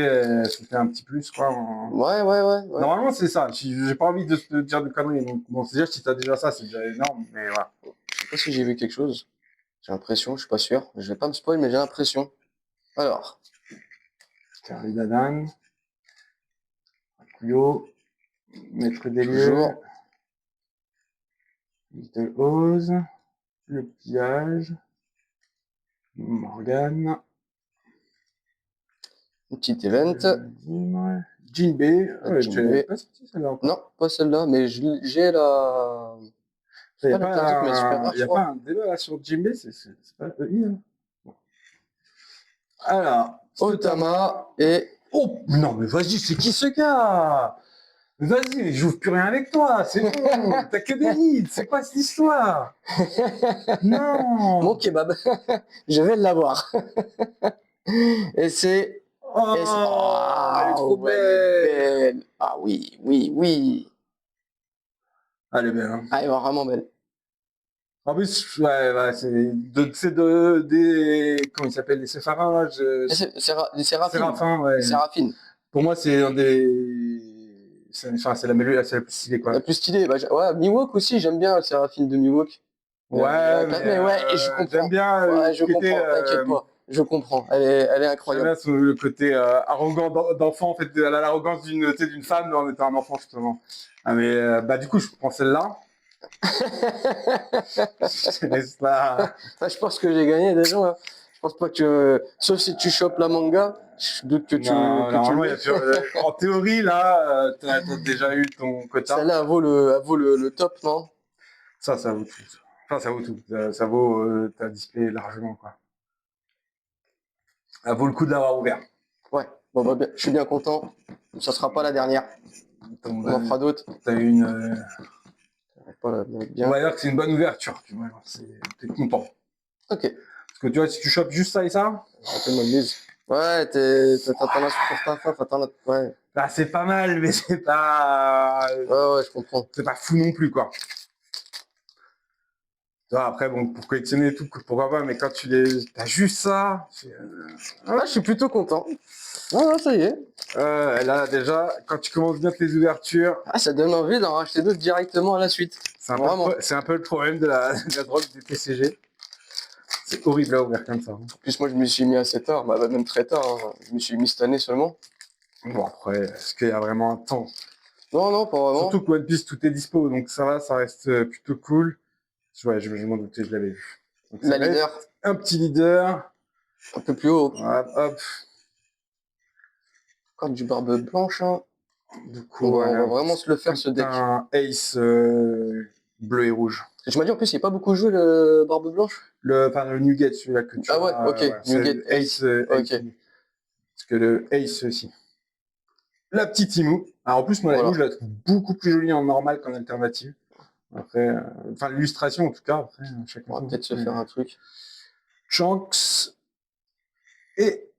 se fait un petit plus, quoi. Ouais. Normalement, c'est ça. J'ai pas envie de te dire de conneries. Donc, bon, c'est déjà, si t'as déjà ça, c'est déjà énorme. Mais voilà. Je sais pas si j'ai vu quelque chose. J'ai l'impression, je suis pas sûr. Je vais pas me spoil, mais j'ai l'impression. Alors. Charlie Dadan. Kuyo. Maître des lieux. Toujours. Little Oz. Le pillage. Morgan. Un petit event. Jinbei. Ouais, tu l'avais Jinbei. pas sorti celle-là encore. Non, pas celle-là, mais j'ai la. Il n'y Pas a, l'alternative, mais elle est super pas rare, un, je y a pas crois. un débat là sur Jinbei, c'est pas EI. Hein. Bon. Alors, Otama et. Oh, non, mais vas-y, c'est qui ce gars? Vas-y, j'ouvre plus rien avec toi, c'est bon, t'as que des leads, c'est quoi cette histoire? Mon Non! kebab. Je vais l'avoir. Et c'est. Oh, elle est trop Oh, elle est belle! belle. Ah oui. Elle est belle, hein. Ah, elle est vraiment belle. En plus, ouais, c'est comment ils s'appellent, les Séphara, là, Les Séraphines. Séraphins, ouais. Les Séraphines. Pour moi, c'est un des, enfin, c'est la plus stylée, quoi. La plus stylée. Bah, ouais, Miwok aussi, j'aime bien le Séraphine de Miwok. Ouais, Mais ouais, et je comprends. j'aime bien Ouais, le je côté, comprends, t'inquiète pas. Je comprends. Elle est j'aime incroyable. bien le côté arrogant d'enfant, en fait, elle a l'arrogance d'une femme en étant un enfant, justement. Ah, mais bah du coup, je prends celle-là. Je te laisse là. Ah, je pense que j'ai gagné déjà. Hein. Je pense pas que. Sauf si tu chopes la manga, je doute que Non, que tu normalement, le. en théorie, là, t'as déjà eu ton quota. Celle-là, elle vaut le top, non? Ça vaut tout. Enfin, ça vaut tout. Ça vaut ta display largement, quoi. Ça vaut le coup de l'avoir ouvert. Ouais. Bon, bah, je suis bien content. Ça sera pas la dernière. On en fera d'autres. T'as eu une. Bien. On va dire que c'est une bonne ouverture. Tu vois, t'es content. Ok. Parce que tu vois, si tu chopes juste ça et ça. Rappelle-moi de mise. Ouais, t'en as pour ta fin, t'en as. Ouais. Bah, c'est pas mal, mais c'est pas. Ouais, je comprends. C'est pas fou non plus, quoi. Tu vois, après, bon, pour collectionner et tout, pourquoi pas, mais quand t'as juste ça. Ah, je suis plutôt content. Ah, ça y est. Là, déjà, quand tu commences bien tes ouvertures. Ah, ça donne envie d'en racheter d'autres directement à la suite. C'est un peu le problème de la drogue des TCG. C'est horrible à ouvrir comme ça. En plus, moi, je me suis mis assez tard, bah, même très tard. Hein. Je me suis mis cette année seulement. Bon, après, est-ce qu'il y a vraiment un temps? Non, pas vraiment. Surtout que One Piece, tout est dispo, donc ça reste plutôt cool. Ouais, je m'en doutais, je l'avais vu. Donc, La leader. Un petit leader. Un peu plus haut. Voilà, hop. encore du barbe blanche. Hein. Du coup, on va vraiment se le faire, ce deck. Un ace bleu et rouge. Je m'as dit en plus, il n'y a pas beaucoup joué le barbe blanche. Le Nugget, celui-là que tu as. Ah ouais, ok. Voilà, Nugget Ace. Ace. Parce que le Ace aussi. La petite Emu. Alors en plus, moi, la Emu, je la trouve beaucoup plus jolie en normal qu'en alternative. Après, l'illustration en tout cas. Après, on va peut-être se faire un truc. Shanks. Et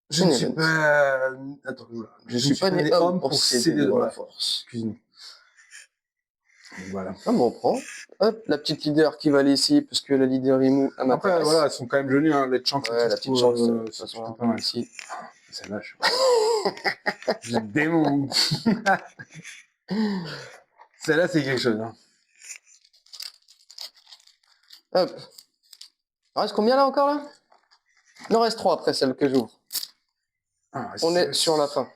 je ne suis pas. Attends, je suis pas né homme pour céder devant la force. Excuse-moi. Voilà. Ah bon, on prend. Hop, la petite leader qui va aller ici, parce que la leader Emu, elle m'intéresse. Après, voilà, elles sont quand même jolies, hein, les Shanks. Ouais, la petite Shanks, c'est plutôt pas mal. Ici. C'est lâche. Je démon. Celle-là, c'est quelque chose. Hein. Hop. Il reste combien là encore là? Il en reste 3 après celle que j'ouvre. On est sur la fin.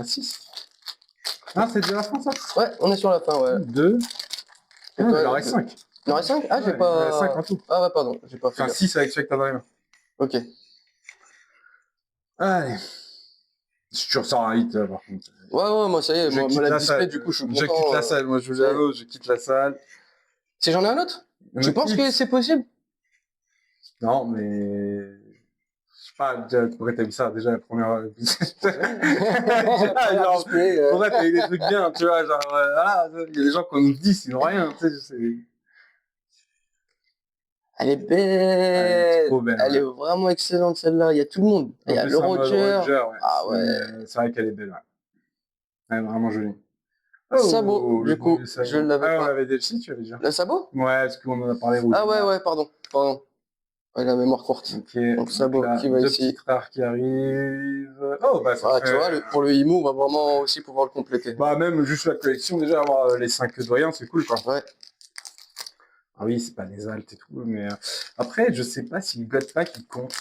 6. Ah, c'est déjà la fin ça? Ouais, on est sur la fin, ouais. 2. Il en reste 5. Il en reste 5? Ah, j'ai pas. Il en reste 5 en tout. Ah, ouais, pardon, j'ai pas fait. Enfin, 6 avec celui que t'as dans les mains. Ok. Allez. Si tu ressors un hit, par contre. Ouais, moi ça y est, moi la display, du coup, je suis content. Je quitte la salle, moi je vous avoue, je quitte la salle. Si j'en ai un autre? Tu penses que c'est possible? Non, mais. Je sais pas, pourquoi t'as vu ça déjà la première. Genre, pour ça, t'as eu des trucs bien, tu vois, genre, voilà, il y a des gens qu'on nous dit, sinon rien, tu sais, Elle est belle. Trop belle. Elle est vraiment excellente celle-là. Il y a tout le monde. Il y a le Roger. Ouais. Ah ouais. C'est vrai qu'elle est belle, ouais. Elle est vraiment jolie. Sabot, du coup, je l'avais pas. On l'avait déjà, tu avais déjà. Le sabot? Ouais, parce qu'on en a parlé rouge. Ah ouais, pardon. Ouais, la mémoire courte. Ok. Donc sabot qui va ici. Deux petites rares qui arrivent. Oh, bah ça fait... tu vois, pour le Emu, on va vraiment aussi pouvoir le compléter. Bah même juste la collection, déjà avoir les 5 doyens, c'est cool quoi. Ouais. Ah oui, c'est pas des altes et tout, mais après, je sais pas si le God Pack il compte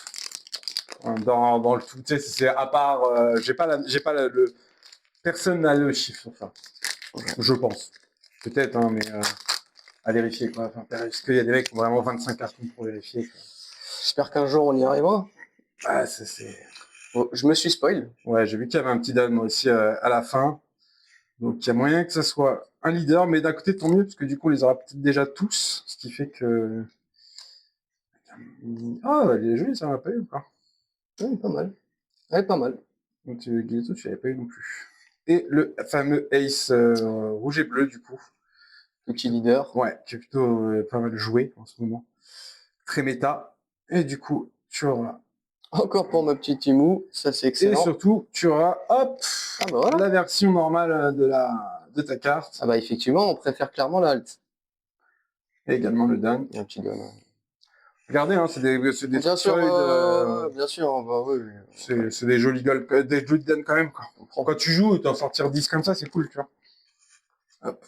dans le tout. Tu sais, c'est à part, j'ai pas le personne n'a le chiffre sur ça. Je pense. Peut-être, hein, mais à vérifier quoi. Enfin, parce qu'il y a des mecs qui ont vraiment 25 cartons pour vérifier. Quoi. J'espère qu'un jour on y arrivera. Ah, c'est. Bon, je me suis spoil. Ouais, j'ai vu qu'il y avait un petit down moi aussi à la fin. Donc il y a moyen que ça soit un leader, mais d'un côté tant mieux, parce que du coup on les aura peut-être déjà tous, ce qui fait que. Ah, elle est jolie, ça m'a pas eu ou pas? Oui, pas mal. Elle est pas mal. Donc Ghetto, tu l'avais pas eu non plus. Et le fameux Ace rouge et bleu du coup. Petit leader. Ouais, qui est plutôt pas mal joué en ce moment. Très méta. Et du coup, tu auras. Encore pour ma petite Emu, ça c'est excellent. Et surtout, tu auras, hop, voilà. la version normale de ta carte. Ah bah effectivement, on préfère clairement l'alt. Et également le down. Il y a un petit down. Regardez, hein, c'est des bien sûr, bien sûr, bah oui. C'est des jolis goals, des jolis down quand même. Quoi. Quand tu joues, t'en sortir 10 comme ça, c'est cool, tu vois. Hop.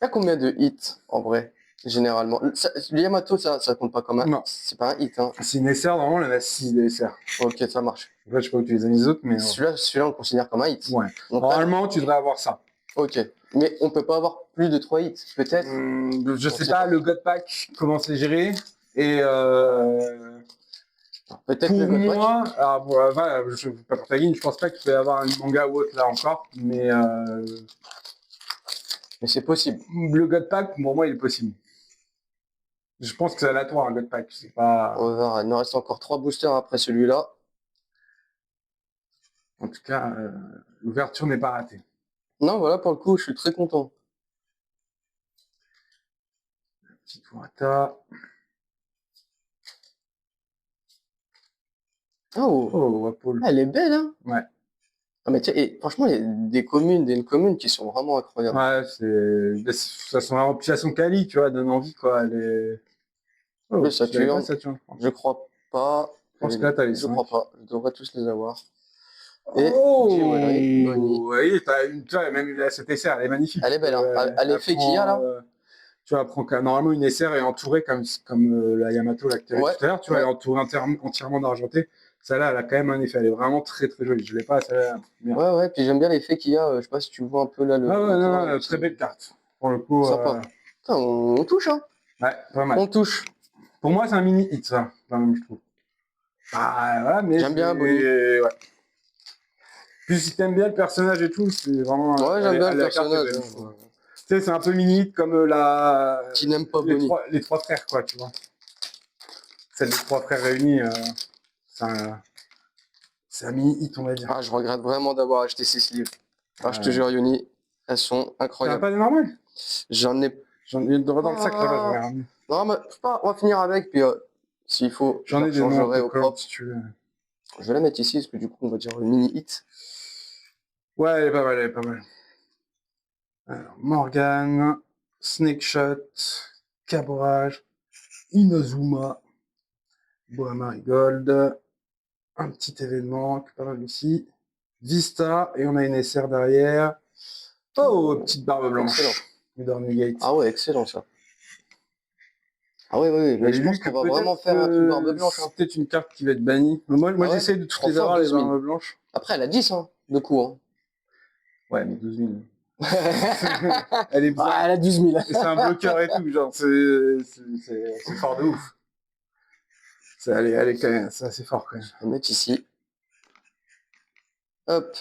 Il y a combien de hits en vrai, généralement? Le Yamato, ça compte pas comme un. Non. C'est pas un hit. Hein. C'est une SR, normalement, il y en a 6 des SR. Ok, ça marche. En fait, je sais pas où tu les as mis les autres, mais. Celui-là, on le considère comme un hit. Ouais. Donc, normalement, tu devrais avoir ça. Ok. Mais on peut pas avoir plus de 3 hits, peut-être? Je sais pas, le God Pack, comment c'est géré. Et peut-être pour le God moi, alors, voilà, je ne veux pas pour ta guine, je pense pas qu'il peut y avoir un manga ou autre là encore, mais c'est possible. Le God Pack, pour moi, il est possible. Je pense que c'est aléatoire un God Pack, c'est pas. On va voir, il nous reste encore 3 boosters après celui-là. En tout cas, l'ouverture n'est pas ratée. Non, voilà, pour le coup, je suis très content. Petite Wata. Oh, elle est belle, hein? Ouais. Ah, mais et franchement, il y a des communes qui sont vraiment incroyables. Ouais, ça sont vraiment piation quali, tu vois, donne envie, quoi. Le Saturne, je crois pas. Je pense que là, t'as les 5. Je crois pas, je devrais tous les avoir. Et oui, tu vois, même cette SR, elle est magnifique. Elle est belle, hein. À l'effet qu'il y a, là. Tu vois, normalement, une SR est entourée comme la Yamato là, que tu avais tout à l'heure, tu vois, elle est entourée entièrement d'argenté. Celle-là, elle a quand même un effet, elle est vraiment très très jolie. Je l'ai pas, celle-là. Ouais, puis j'aime bien l'effet qu'il y a. Je sais pas si tu vois un peu là le. Non, très belle carte. Pour le coup. Sympa. Putain, on touche, hein. Ouais, pas mal. On touche. Pour moi, c'est un mini hit, ça, quand même, je trouve. Bah, voilà, mais J'aime bien Bonnie. ouais. Puis si t'aimes bien le personnage et tout, c'est vraiment... Ouais, j'aime bien le la carte est personnage. belle, Hein, je trouve. Tu sais, c'est un peu mini comme qui n'aime pas Bonnie. les trois frères, quoi, tu vois. C'est les trois frères réunis, c'est un mini-hit, on va dire. Ah, je regrette vraiment d'avoir acheté ces livres. Ah, je te jure, Yoni, elles sont T'en as incroyables. pas des normales? J'en ai... J'en ai dans le sac, là-bas, j'en ai ramené. Non, mais on va finir avec, puis s'il faut, J'en ai des noms changerai un peu au comme, propre. si tu veux. Je vais la mettre ici, parce que du coup, on va dire mini-hit. Ouais, elle est pas mal, elle est pas mal. Alors, Morgane, Snake Shot, Cabrage, Inazuma, Boa Marigold, un petit événement, pas mal aussi. Vista, et on a une SR derrière. Oh, petite barbe blanche. Modern Gate. Ah ouais, excellent ça. Ah ouais, ouais, mais je pense qu'on va vraiment faire un truc barbe blanche. C'est peut-être une carte qui va être bannie. Moi Ah ouais, j'essaie de toutes les avoir, les barbes blanches. Après, elle a 10, hein, de coups. Hein. Ouais, mais 12 000. Elle est ah, elle a 12 000. C'est un bloqueur et tout, genre, c'est fort de ouf. Elle est quand même, c'est assez fort quand même. Je vais mettre ici. Hop.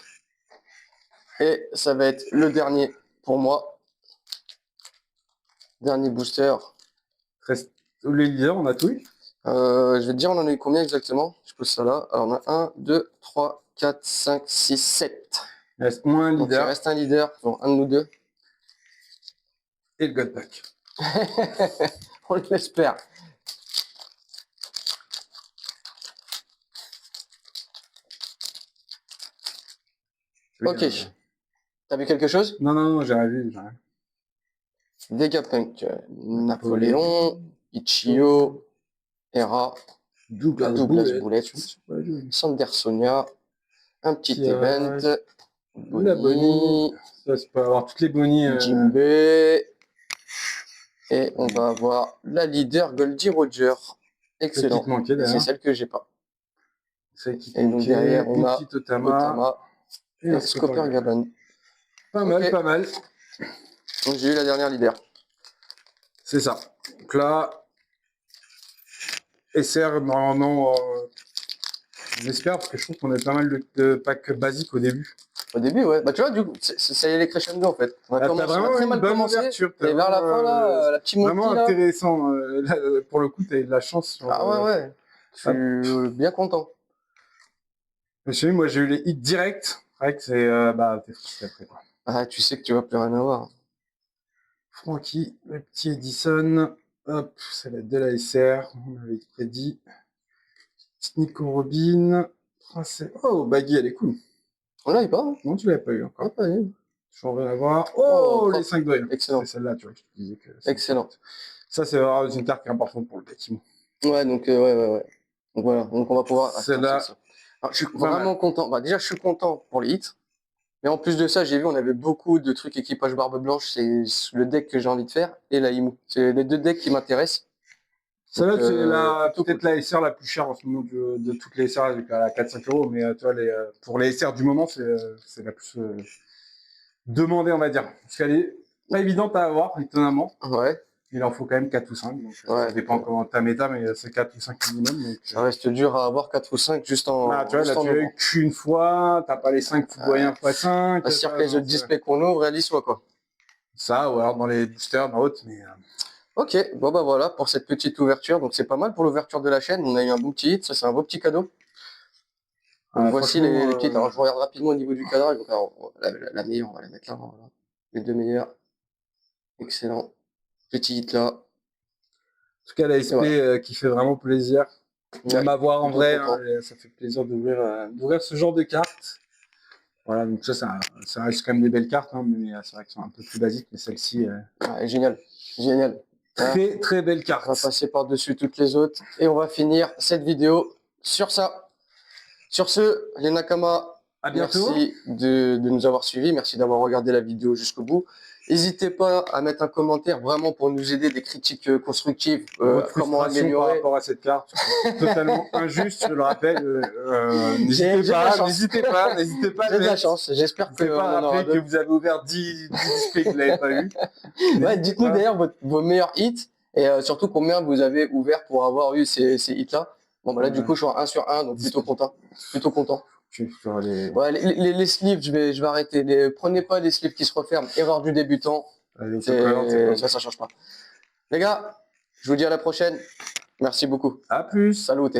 Et ça va être le dernier pour moi. Dernier booster. Les leaders, on a tout eu. Je vais te dire, on en a eu combien exactement? Je pose ça là. Alors, on a 1, 2, 3, 4, 5, 6, 7. Il reste moins un leader. Donc, il reste un leader, bon, un de nous deux. Et le God Pack. On l'espère. Ok. T'as vu quelque chose? Non, j'ai rien vu. Vegapunk, Napoléon, Ichio, Hera, Douglas Bullet, Sandersonia, un petit event, la Bonnie, ça c'est pas avoir toutes les Bonnies. Jimbe, et on va avoir la leader Goldie Roger. Excellent. C'est celle que j'ai pas. Et donc derrière on a Otama et Scopper Gaban. Pas mal, pas mal. Donc j'ai eu la dernière leader. C'est ça. Donc là, SR, normalement, j'espère, parce que je trouve qu'on a pas mal de packs basiques au début. Au début, ouais. Bah tu vois, du coup, ça y est les crescendo en fait. On a vraiment très une mal bonne commencé. ouverture. Et vers la fin, là, la petite montée, vraiment là. intéressant. Là, pour le coup, tu as eu de la chance. Sur, ah ouais. Je suis bien content. Monsieur, moi, j'ai eu les hits directs. C'est vrai que c'est... t'es frustré après, quoi. Ah, tu sais que tu vas plus rien avoir. Francky, le petit Edison. Hop, ça va être de la SR. On avait prédit. Nico Robin. Oh, Baggy, elle est cool. On l'avait pas? Non, tu l'avais pas eu encore. Pas eu. Je vais en voir. Oh, les 5 doigts. Excellent. C'est celle-là, tu vois, je te disais que... Excellent. Ça, c'est vraiment une carte qui est importante pour le bâtiment. Ouais, donc, ouais. Donc voilà, donc on va pouvoir... Celle-là... Je suis vraiment content. Bah, déjà, je suis content pour les hits. Mais en plus de ça, j'ai vu, on avait beaucoup de trucs équipage barbe blanche. C'est le deck que j'ai envie de faire et la Imu. C'est les deux decks qui m'intéressent. Celle-là, c'est peut-être la SR la plus chère en ce moment de toutes les SR, avec à 4-5 €. Mais tu vois, pour les SR du moment, c'est la plus demandée, on va dire. Parce qu'elle est pas évidente à avoir, étonnamment. Ouais. Il en faut quand même 4 ou 5. Donc, ça dépend comment ta méta, mais c'est 4 ou 5 minimum. Donc, ça reste dur à avoir 4 ou 5 juste en. Tu vois, là, tu as eu qu'une fois, t'as pas les 5 footboyens x5. C'est-à-dire que les autres displays qu'on ouvre, elles y soient, quoi. Ça, ou alors dans les boosters, dans autres, mais. Ok, bon bah voilà pour cette petite ouverture. Donc c'est pas mal pour l'ouverture de la chaîne. On a eu un beau petit hit, ça c'est un beau petit cadeau. Donc voici les petites. Alors je regarde rapidement au niveau du cadrage. Donc, alors, la meilleure, on va la mettre là. Voilà. Les deux meilleures. Excellent. Petit hit là. En tout cas, la SP qui fait vraiment plaisir. Même à voir en vrai, ça fait plaisir d'ouvrir ce genre de cartes. Voilà, donc ça reste quand même des belles cartes, hein, mais c'est vrai qu'elles sont un peu plus basiques, mais celle-ci... génial. Très belle carte. On va passer par-dessus toutes les autres et on va finir cette vidéo sur ça. Sur ce, les Nakama, à bientôt. Merci de nous avoir suivis, merci d'avoir regardé la vidéo jusqu'au bout. N'hésitez pas à mettre un commentaire vraiment pour nous aider, des critiques constructives, comment améliorer. Par rapport à cette carte, totalement injuste, je le rappelle. N'hésitez pas. J'ai de la chance, j'espère que vous avez ouvert 10 displays que vous n'avez pas eu. Ouais, dites-nous d'ailleurs vos meilleurs hits et surtout combien vous avez ouvert pour avoir eu ces hits-là. Bon, bah là, du coup, je suis en 1 sur 1, donc plutôt content. Plutôt content. Les... Ouais, les sleeves, je vais arrêter. Prenez pas des sleeves qui se referment. Erreur du débutant. Ça change pas. Les gars, je vous dis à la prochaine. Merci beaucoup. À plus. Salut.